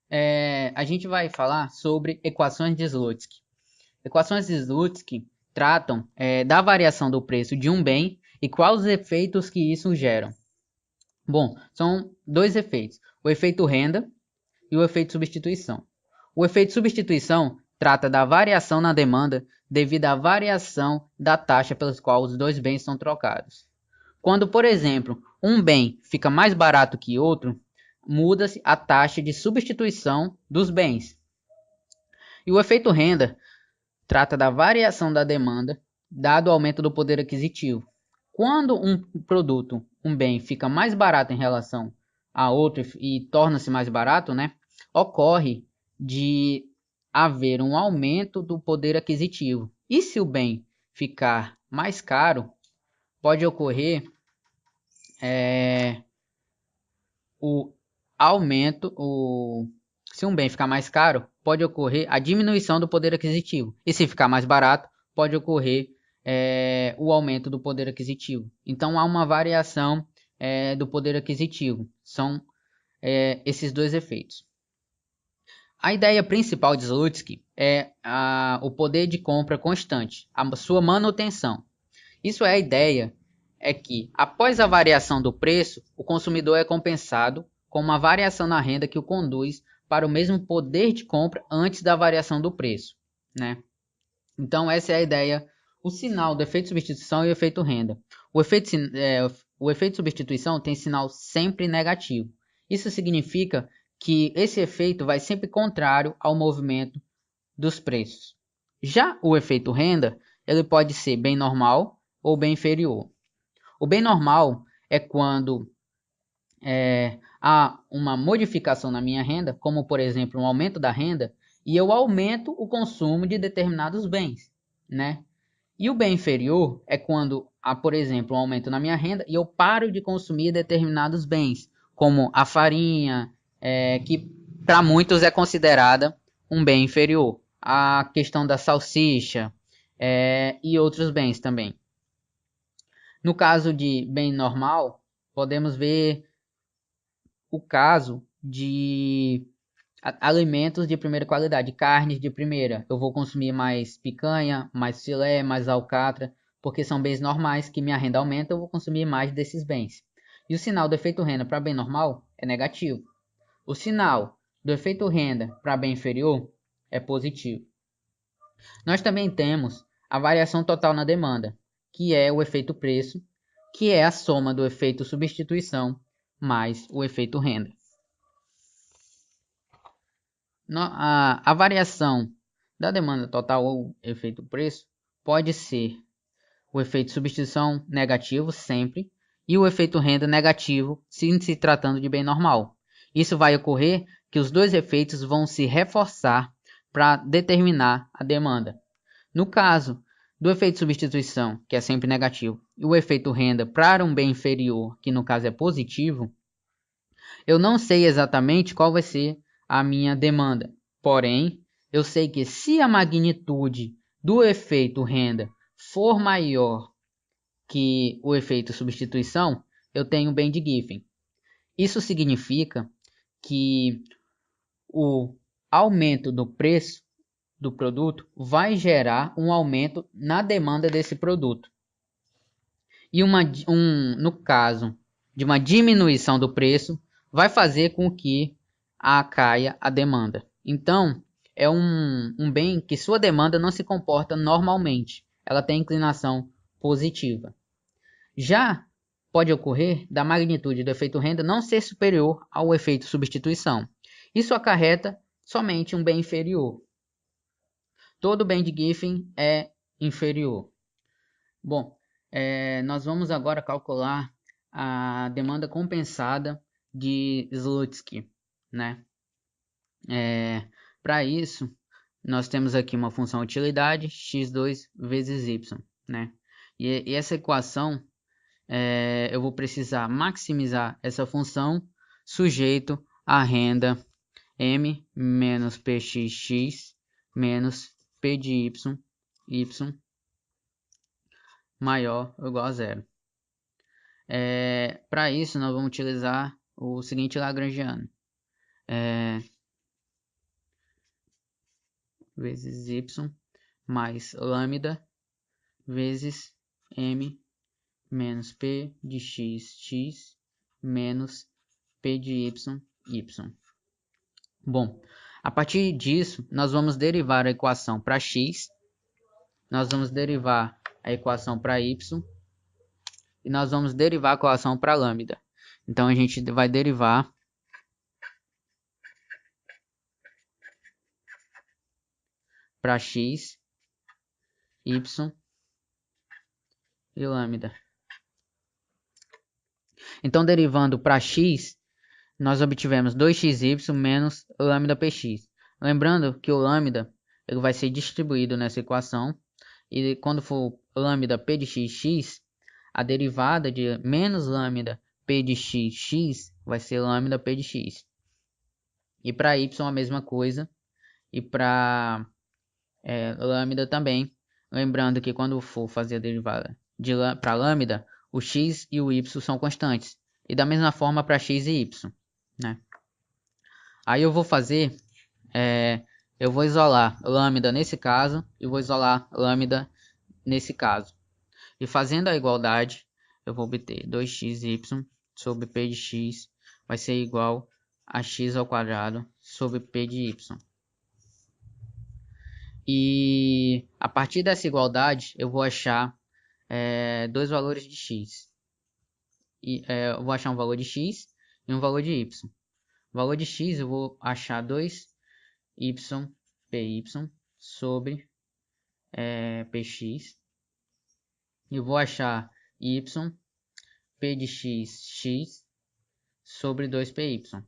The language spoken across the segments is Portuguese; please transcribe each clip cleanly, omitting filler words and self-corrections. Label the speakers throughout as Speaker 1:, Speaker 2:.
Speaker 1: A gente vai falar sobre equações de Slutsky. Equações de Slutsky tratam da variação do preço de um bem e quais os efeitos que isso geram. Bom, são dois efeitos, o efeito renda e o efeito substituição. O efeito substituição trata da variação na demanda devido à variação da taxa pelas qual os dois bens são trocados. Quando, por exemplo, um bem fica mais barato que outro, muda-se a taxa de substituição dos bens. E o efeito renda trata da variação da demanda dado o aumento do poder aquisitivo. Quando um produto, um bem, fica mais barato em relação a outro e torna-se mais barato, né, ocorre de haver um aumento do poder aquisitivo. E se o bem ficar mais caro, pode ocorrer o aumento, se um bem ficar mais caro, pode ocorrer a diminuição do poder aquisitivo. E se ficar mais barato, pode ocorrer o aumento do poder aquisitivo. Então há uma variação do poder aquisitivo. São esses dois efeitos. A ideia principal de Slutsky é o poder de compra constante, a sua manutenção. Isso é a ideia é que, após a variação do preço, o consumidor é compensado com uma variação na renda que o conduz para o mesmo poder de compra antes da variação do preço, né? Então essa é a ideia, o sinal do efeito substituição e o efeito renda. O efeito substituição tem sinal sempre negativo. Isso significa que esse efeito vai sempre contrário ao movimento dos preços. Já o efeito renda, ele pode ser bem normal ou bem inferior. O bem normal é quando há uma modificação na minha renda, como por exemplo um aumento da renda, e eu aumento o consumo de determinados bens, né? E o bem inferior é quando há, por exemplo, um aumento na minha renda e eu paro de consumir determinados bens, como a farinha, que para muitos é considerada um bem inferior. A questão da salsicha e outros bens também. No caso de bem normal, podemos ver o caso de alimentos de primeira qualidade, carnes de primeira. Eu vou consumir mais picanha, mais filé, mais alcatra, porque são bens normais que minha renda aumenta, eu vou consumir mais desses bens. E o sinal do efeito renda para bem normal é negativo. O sinal do efeito renda para bem inferior é positivo. Nós também temos a variação total na demanda, que é o efeito preço, que é a soma do efeito substituição mais o efeito renda. A variação da demanda total ou efeito preço pode ser o efeito substituição negativo sempre e o efeito renda negativo se tratando de bem normal. Isso vai ocorrer que os dois efeitos vão se reforçar para determinar a demanda. No caso do efeito substituição, que é sempre negativo, e o efeito renda para um bem inferior, que no caso é positivo, eu não sei exatamente qual vai ser a minha demanda. Porém, eu sei que se a magnitude do efeito renda for maior que o efeito substituição, eu tenho bem de Giffen. Isso significa que o aumento do preço do produto vai gerar um aumento na demanda desse produto. E no caso de uma diminuição do preço, vai fazer com que caia a demanda. Então, é um bem que sua demanda não se comporta normalmente. Ela tem inclinação positiva. Já pode ocorrer da magnitude do efeito renda não ser superior ao efeito substituição. Isso acarreta somente um bem inferior. Todo bem de Giffen é inferior. Bom, nós vamos agora calcular a demanda compensada de Slutsky, né? Para isso, nós temos aqui uma função utilidade x2 vezes y, né? E essa equação, eu vou precisar maximizar essa função sujeito à renda m menos pxx menos p de y maior ou igual a zero. Para isso, nós vamos utilizar o seguinte lagrangiano. vezes y mais lambda vezes m menos p de x menos p de y. Bom, a partir disso, nós vamos derivar a equação para x, nós vamos derivar a equação para y e nós vamos derivar a equação para lambda. Então a gente vai derivar para x, y e lambda. Então derivando para x, nós obtivemos 2xy menos lambda px. Lembrando que o lambda ele vai ser distribuído nessa equação e quando for lambda p de x, a derivada de menos lambda p de x vai ser lambda p de x. E para y a mesma coisa. E para lambda também. Lembrando que quando for fazer a derivada para lambda, o x e o y são constantes. E da mesma forma para x e y. Né? Aí eu vou fazer, eu vou isolar lambda nesse caso e vou isolar lambda nesse caso. E fazendo a igualdade, eu vou obter 2xy sobre p de x vai ser igual a x ao quadrado sobre p de y. E a partir dessa igualdade, eu vou achar dois valores de x. Eu vou achar um valor de x e um valor de y. O valor de x eu vou achar 2y py sobre px. E vou achar y p de x sobre 2py.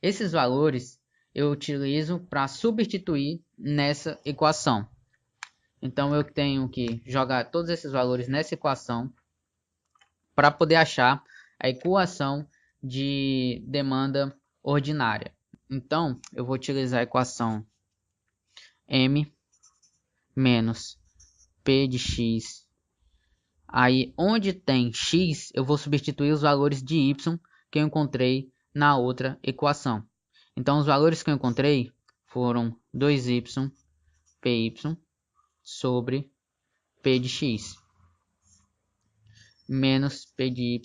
Speaker 1: Esses valores eu utilizo para substituir nessa equação. Então eu tenho que jogar todos esses valores nessa equação para poder achar a equação de demanda ordinária. Então eu vou utilizar a equação m menos p de x. Aí onde tem x eu vou substituir os valores de y que eu encontrei na outra equação. Então os valores que eu encontrei foram 2y py sobre p de x menos p de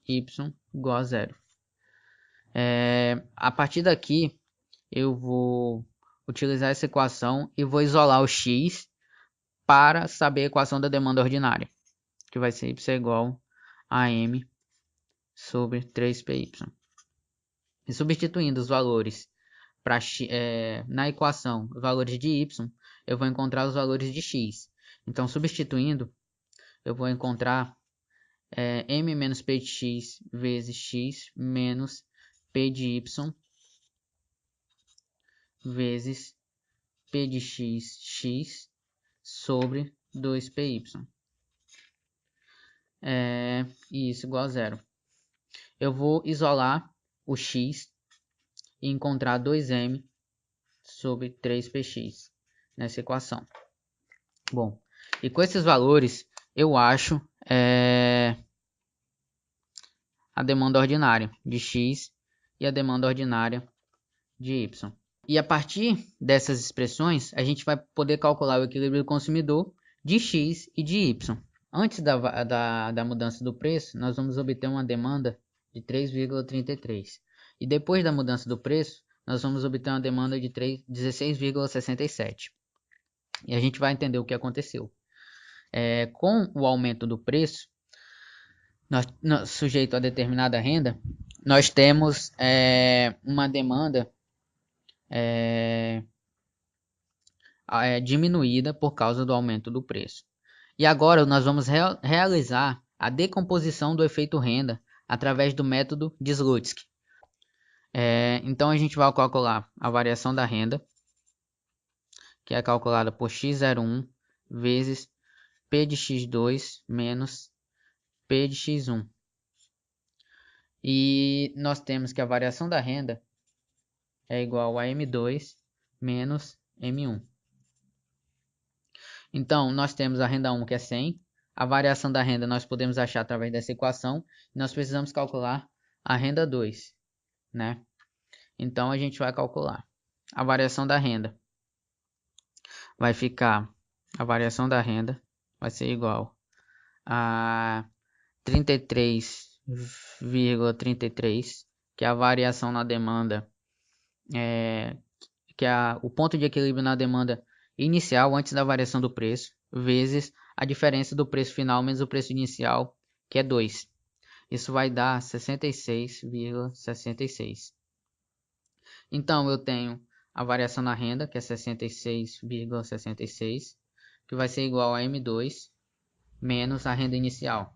Speaker 1: y igual a zero. A partir daqui eu vou utilizar essa equação e vou isolar o x para saber a equação da demanda ordinária, que vai ser y igual a m sobre 3py. E substituindo os valores na equação, os valores de y, eu vou encontrar os valores de x. Então, substituindo, eu vou encontrar m menos p de x vezes x menos p de y vezes p de x sobre 2py. E isso igual a zero. Eu vou isolar o x e encontrar 2m sobre 3px nessa equação. Bom, e com esses valores eu acho a demanda ordinária de x e a demanda ordinária de y. E a partir dessas expressões a gente vai poder calcular o equilíbrio do consumidor de x e de y. Antes da mudança do preço, nós vamos obter uma demanda de 3,33. E depois da mudança do preço, nós vamos obter uma demanda de 16,67. E a gente vai entender o que aconteceu. Com o aumento do preço, sujeito a determinada renda, nós temos uma demanda diminuída por causa do aumento do preço. E agora nós vamos realizar a decomposição do efeito renda através do método de Slutsky. Então a gente vai calcular a variação da renda, que é calculada por x01 vezes p de x2 menos p de x1. E nós temos que a variação da renda é igual a M2 menos M1. Então, nós temos a renda 1 que é 100. A variação da renda nós podemos achar através dessa equação. E nós precisamos calcular a renda 2. Né? Então, a gente vai calcular a variação da renda. vai ficar, a variação da renda vai ser igual a 33,33, que é a variação na demanda, que é o ponto de equilíbrio na demanda inicial antes da variação do preço, vezes a diferença do preço final menos o preço inicial, que é 2. Isso vai dar 66,66. Então, eu tenho a variação na renda, que é 66,66, que vai ser igual a M2 menos a renda inicial.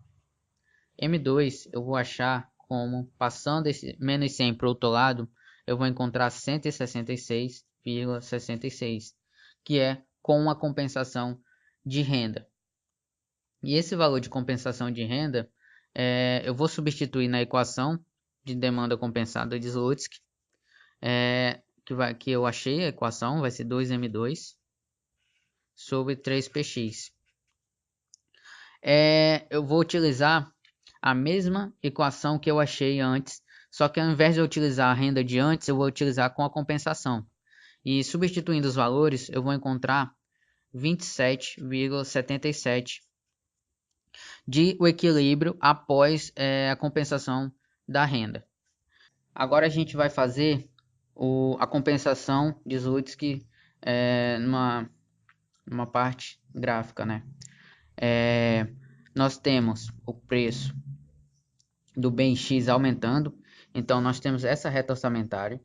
Speaker 1: M2 eu vou achar como, passando esse menos 100 para o outro lado, eu vou encontrar 166,66, que é com a compensação de renda. E esse valor de compensação de renda, eu vou substituir na equação de demanda compensada de Slutsky, que eu achei a equação, vai ser 2M2 sobre 3PX. Eu vou utilizar a mesma equação que eu achei antes, só que ao invés de eu utilizar a renda de antes, eu vou utilizar com a compensação. E substituindo os valores, eu vou encontrar 27,77 de o equilíbrio após a compensação da renda. Agora a gente vai fazer a compensação de Slutsky numa parte gráfica, né? Nós temos o preço do bem X aumentando, então nós temos essa reta orçamentária,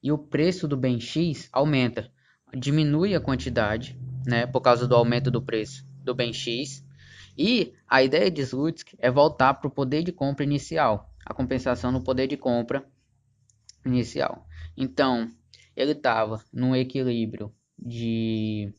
Speaker 1: e o preço do bem X aumenta, diminui a quantidade, né, por causa do aumento do preço do bem X, e a ideia de Slutsky é voltar para o poder de compra inicial, a compensação no poder de compra inicial. Então, ele estava num equilíbrio de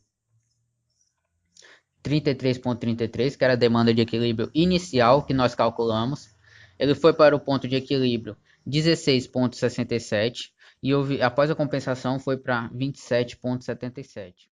Speaker 1: 33,33, que era a demanda de equilíbrio inicial que nós calculamos. Ele foi para o ponto de equilíbrio 16,67 e após a compensação foi para 27,77.